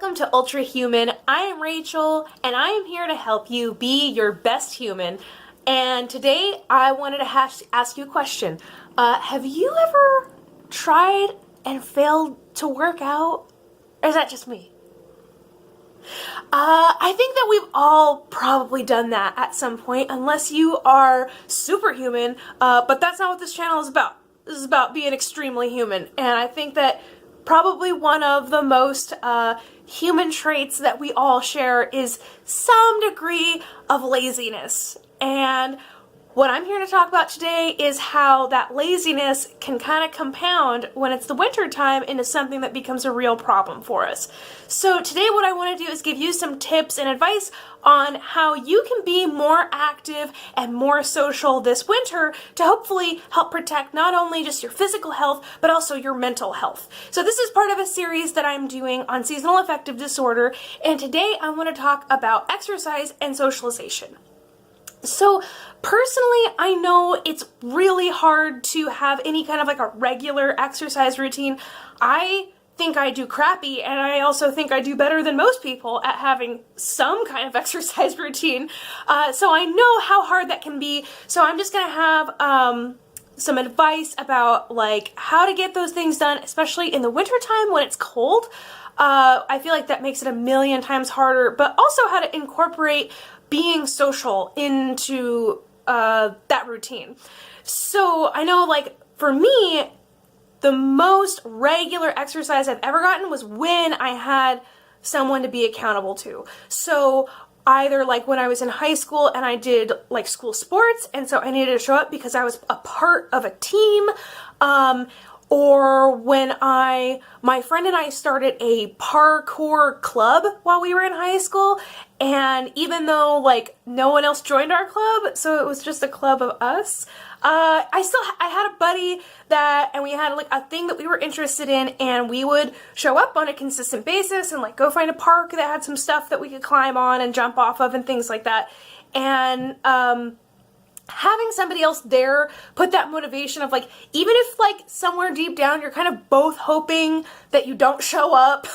welcome to Ultra Human. I am Rachel, and I am here to help you be your best human. And today, I wanted to ask you a question. Have you ever tried and failed to work out? Or is that just me? I think that we've all probably done that at some point, unless you are superhuman, but that's not what this channel is about. This is about being extremely human, and I think that probably one of the most human traits that we all share is some degree of laziness. And what I'm here to talk about today is how that laziness can kind of compound when it's the winter time into something that becomes a real problem for us. So today what I want to do is give you some tips and advice on how you can be more active and more social this winter to hopefully help protect not only just your physical health, but also your mental health. So this is part of a series that I'm doing on seasonal affective disorder, and today I want to talk about exercise and socialization. So personally, I know it's really hard to have any kind of like a regular exercise routine. I think I do crappy, and I also think I do better than most people at having some kind of exercise routine. So I know how hard that can be. So I'm just gonna have some advice about like how to get those things done, especially in the wintertime when it's cold. I feel like that makes it a million times harder, but also how to incorporate being social into that routine. So I know, like, for me, the most regular exercise I've ever gotten was when I had someone to be accountable to. So either like when I was in high school and I did like school sports, and so I needed to show up because I was a part of a team, or when my friend and I started a parkour club while we were in high school, and even though like no one else joined our club, so it was just a club of us, I had a buddy and we had like a thing that we were interested in, and we would show up on a consistent basis and like go find a park that had some stuff that we could climb on and jump off of and things like that. And having somebody else there put that motivation of like, even if like somewhere deep down you're kind of both hoping that you don't show up,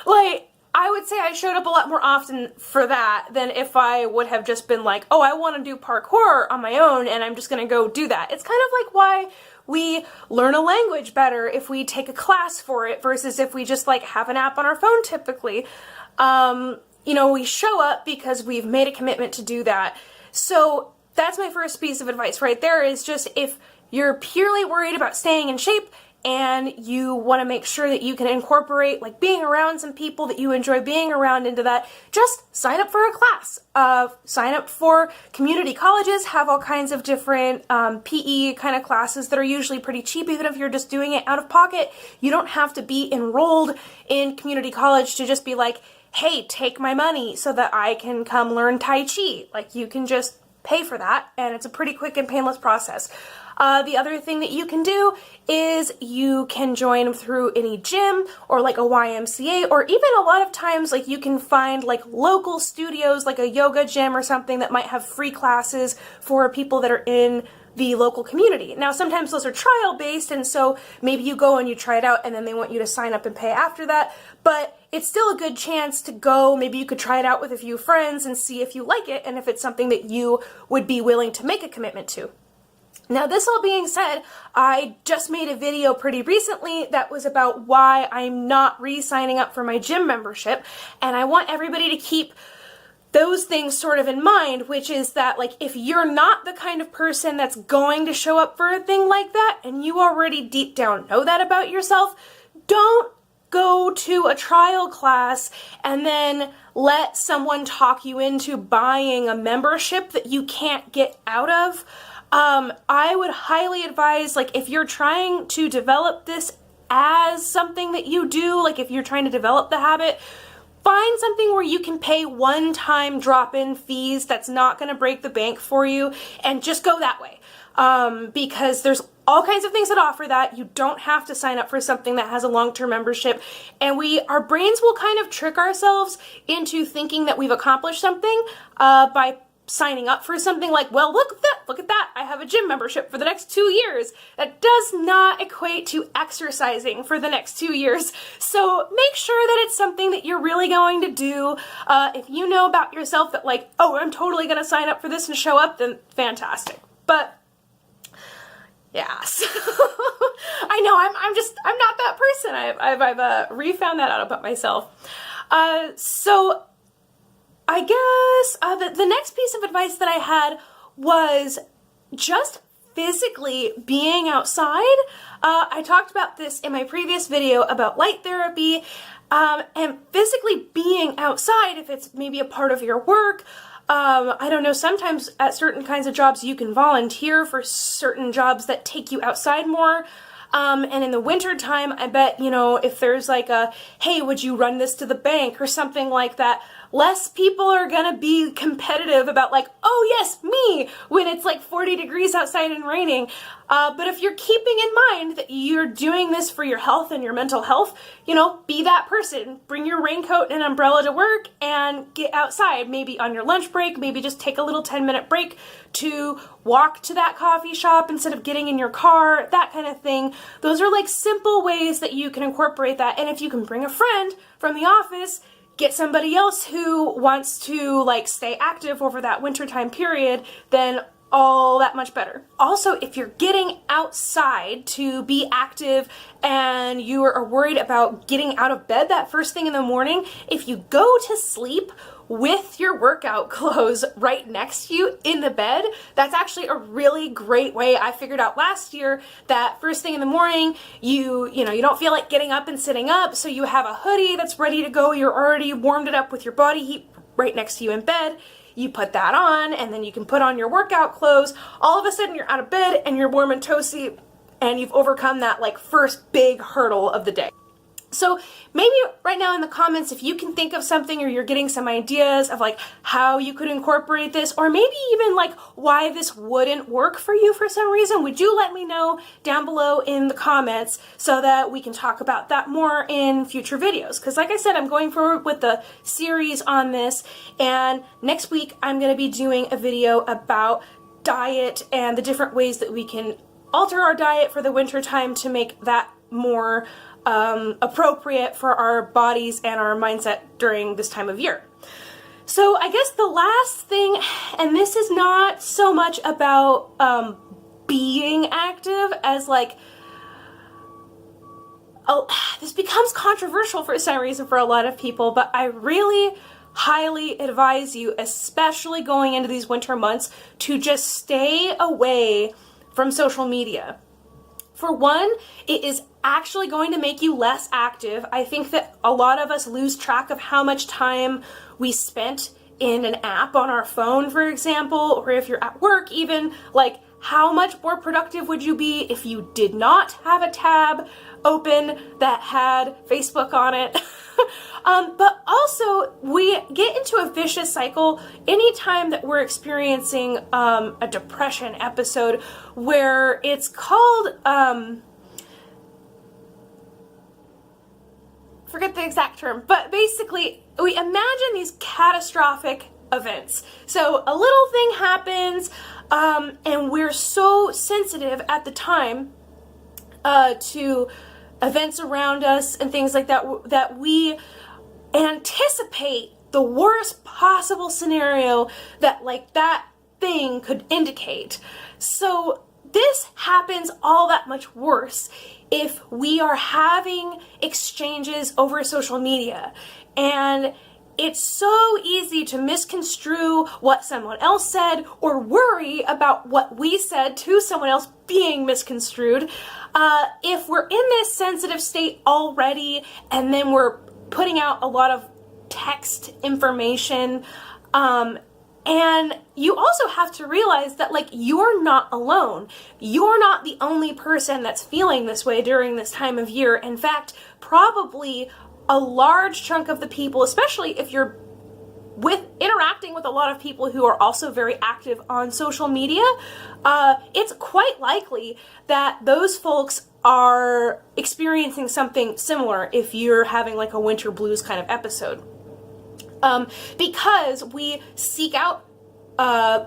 like I would say I showed up a lot more often for that than if I would have just been like, oh, I want to do parkour on my own and I'm just gonna go do that. It's kind of like why we learn a language better if we take a class for it versus if we just like have an app on our phone typically. You know, we show up because we've made a commitment to do that. So that's my first piece of advice right there, is just if you're purely worried about staying in shape and you want to make sure that you can incorporate like being around some people that you enjoy being around into that, just sign up for a class. Sign up for community colleges, have all kinds of different PE kind of classes that are usually pretty cheap, even if you're just doing it out of pocket. You don't have to be enrolled in community college to just be like, hey, take my money so that I can come learn Tai Chi. Like, you can just pay for that, and it's a pretty quick and painless process. The other thing that you can do is you can join through any gym or like a YMCA, or even a lot of times like you can find like local studios like a yoga gym or something that might have free classes for people that are in the local community. Now sometimes those are trial based, and so maybe you go and you try it out and then they want you to sign up and pay after that, but it's still a good chance to go. Maybe you could try it out with a few friends and see if you like it and if it's something that you would be willing to make a commitment to. Now, this all being said, I just made a video pretty recently that was about why I'm not re-signing up for my gym membership, and I want everybody to keep those things sort of in mind, which is that like if you're not the kind of person that's going to show up for a thing like that, and you already deep down know that about yourself, don't go to a trial class and then let someone talk you into buying a membership that you can't get out of. I would highly advise, like, if you're trying to develop this as something that you do, like if you're trying to develop the habit, find something where you can pay one-time drop-in fees that's not going to break the bank for you, and just go that way. Because there's all kinds of things that offer that. You don't have to sign up for something that has a long-term membership, and our brains will kind of trick ourselves into thinking that we've accomplished something by signing up for something like, well, look at that, I have a gym membership for the next 2 years. That does not equate to exercising for the next 2 years. So make sure that it's something that you're really going to do. If you know about yourself that like, oh, I'm totally going to sign up for this and show up, then fantastic. But yeah, so I know I'm not that person. I've refound that out about myself. So I guess the next piece of advice that I had was just physically being outside. I talked about this in my previous video about light therapy, and physically being outside, if it's maybe a part of your work. I don't know, sometimes at certain kinds of jobs you can volunteer for certain jobs that take you outside more. And in the winter time, I bet, you know, if there's like a, hey, would you run this to the bank or something like that, less people are gonna be competitive about like, oh yes, me, when it's like 40 degrees outside and raining. But if you're keeping in mind that you're doing this for your health and your mental health, you know, be that person. Bring your raincoat and umbrella to work and get outside, maybe on your lunch break, maybe just take a little 10-minute break to walk to that coffee shop instead of getting in your car, that kind of thing. Those are like simple ways that you can incorporate that. And if you can bring a friend from the office, get somebody else who wants to like stay active over that wintertime period, then all that much better. Also, if you're getting outside to be active and you are worried about getting out of bed that first thing in the morning, if you go to sleep with your workout clothes right next to you in the bed, that's actually a really great way. I figured out last year that first thing in the morning, you don't feel like getting up and sitting up, so you have a hoodie that's ready to go. You're already warmed it up with your body heat right next to you in bed. You put that on, and then you can put on your workout clothes. All of a sudden, you're out of bed, and you're warm and toasty, and you've overcome that like first big hurdle of the day. So maybe right now in the comments, if you can think of something or you're getting some ideas of like how you could incorporate this, or maybe even like why this wouldn't work for you for some reason, would you let me know down below in the comments so that we can talk about that more in future videos? Because like I said, I'm going forward with the series on this, and next week I'm going to be doing a video about diet and the different ways that we can alter our diet for the winter time to make that more appropriate for our bodies and our mindset during this time of year. So I guess the last thing, and this is not so much about being active as like, oh, this becomes controversial for some reason for a lot of people, but I really highly advise you, especially going into these winter months, to just stay away from social media. For one, it is actually going to make you less active. I think that a lot of us lose track of how much time we spent in an app on our phone, for example, or if you're at work even, like how much more productive would you be if you did not have a tab open that had Facebook on it? But also, we get into a vicious cycle anytime that we're experiencing a depression episode where it's called, forget the exact term, but basically we imagine these catastrophic events. So a little thing happens, and we're so sensitive at the time to events around us and things like that, that we anticipate the worst possible scenario that like that thing could indicate. So this happens all that much worse if we are having exchanges over social media. And it's so easy to misconstrue what someone else said or worry about what we said to someone else being misconstrued. If we're in this sensitive state already and then we're putting out a lot of text information, and you also have to realize that like you're not alone. You're not the only person that's feeling this way during this time of year. In fact, probably a large chunk of the people, especially if you're interacting with a lot of people who are also very active on social media, it's quite likely that those folks are experiencing something similar if you're having like a winter blues kind of episode. Because we seek out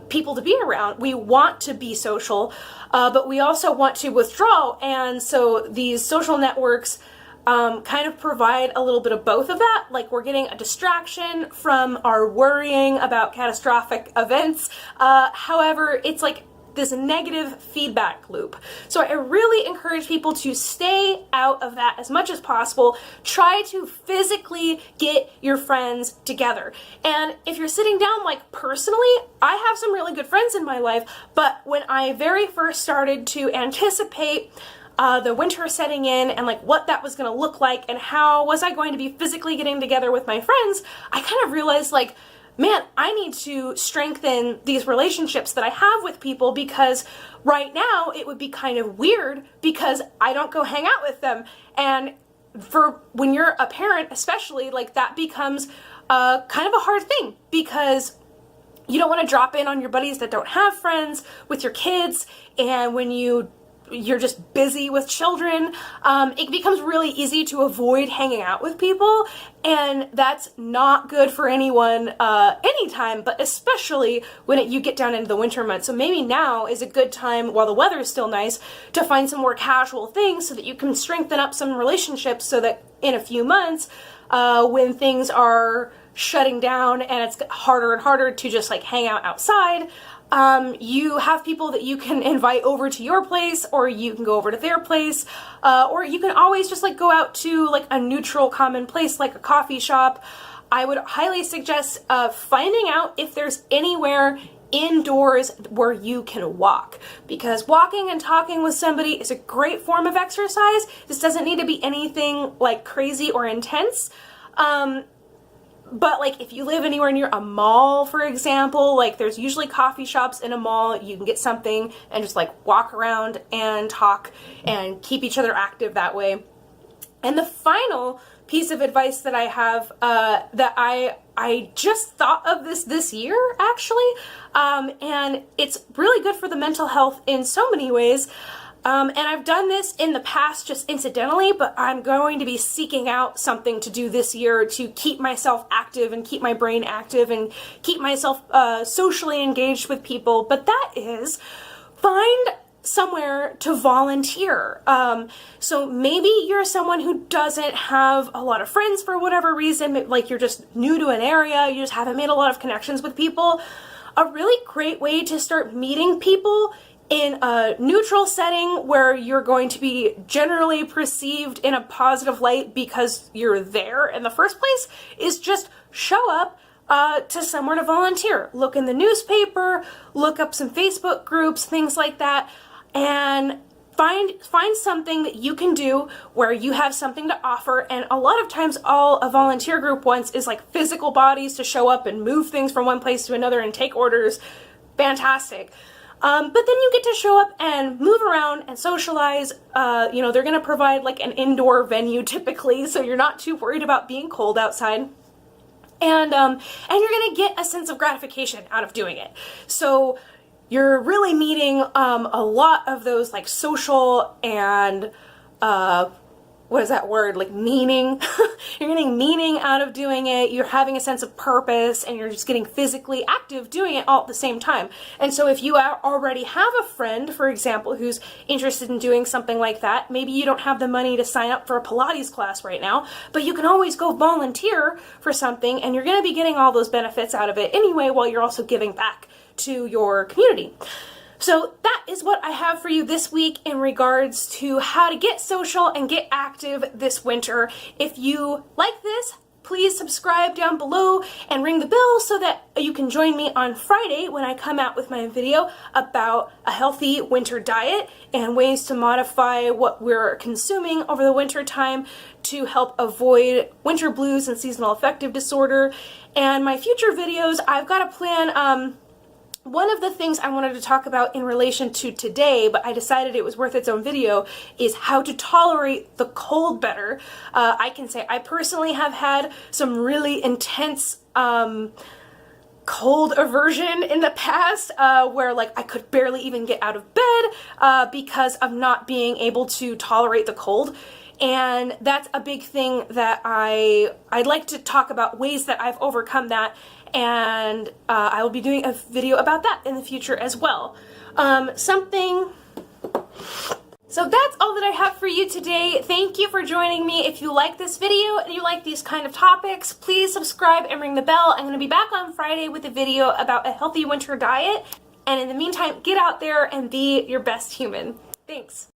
people to be around. We want to be social, but we also want to withdraw. And so these social networks kind of provide a little bit of both of that. Like, we're getting a distraction from our worrying about catastrophic events. However, it's like this negative feedback loop. So I really encourage people to stay out of that as much as possible. Try to physically get your friends together. And if you're sitting down, like, personally, I have some really good friends in my life, but when I very first started to anticipate the winter setting in and like what that was going to look like and how was I going to be physically getting together with my friends, I kind of realized, like, man, I need to strengthen these relationships that I have with people, because right now it would be kind of weird because I don't go hang out with them. And for when you're a parent especially, like, that becomes kind of a hard thing, because you don't want to drop in on your buddies that don't have friends with your kids, and when you're just busy with children, it becomes really easy to avoid hanging out with people, and that's not good for anyone anytime, but especially when you get down into the winter months. So maybe now is a good time, while the weather is still nice, to find some more casual things so that you can strengthen up some relationships, so that in a few months, when things are shutting down and it's harder and harder to just like hang out outside, you have people that you can invite over to your place, or you can go over to their place, or you can always just like go out to like a neutral common place like a coffee shop. I would highly suggest finding out if there's anywhere indoors where you can walk, because walking and talking with somebody is a great form of exercise. This doesn't need to be anything like crazy or intense. But like if you live anywhere near a mall, for example, like there's usually coffee shops in a mall. You can get something and just like walk around and talk and keep each other active that way. And the final piece of advice that I have, that I just thought of this year actually, and it's really good for the mental health in so many ways. And I've done this in the past just incidentally, but I'm going to be seeking out something to do this year to keep myself active and keep my brain active and keep myself socially engaged with people. But that is, find somewhere to volunteer. So maybe you're someone who doesn't have a lot of friends for whatever reason, like you're just new to an area, you just haven't made a lot of connections with people. A really great way to start meeting people in a neutral setting where you're going to be generally perceived in a positive light because you're there in the first place is just show up to somewhere to volunteer. Look in the newspaper, look up some Facebook groups, things like that, and find something that you can do where you have something to offer. And a lot of times all a volunteer group wants is like physical bodies to show up and move things from one place to another and take orders. Fantastic. But then you get to show up and move around and socialize. They're going to provide like an indoor venue typically, so you're not too worried about being cold outside. And you're going to get a sense of gratification out of doing it. So you're really meeting a lot of those like social and what is that word? Like meaning. You're getting meaning out of doing it. You're having a sense of purpose, and you're just getting physically active doing it all at the same time. And so if you already have a friend, for example, who's interested in doing something like that, maybe you don't have the money to sign up for a Pilates class right now, but you can always go volunteer for something, and you're going to be getting all those benefits out of it anyway, while you're also giving back to your community. So that is what I have for you this week in regards to how to get social and get active this winter. If you like this, please subscribe down below and ring the bell so that you can join me on Friday when I come out with my video about a healthy winter diet and ways to modify what we're consuming over the winter time to help avoid winter blues and seasonal affective disorder. And my future videos, I've got a plan. One of the things I wanted to talk about in relation to today, but I decided it was worth its own video, is how to tolerate the cold better. I can say I personally have had some really intense cold aversion in the past, where like I could barely even get out of bed because of not being able to tolerate the cold. And that's a big thing that I'd like to talk about, ways that I've overcome that. and I will be doing a video about that in the future as well. So that's all that I have for you today. Thank you for joining me. If you like this video and you like these kind of topics, please subscribe and ring the bell. I'm going to be back on Friday with a video about a healthy winter diet. And in the meantime, get out there and be your best human. Thanks.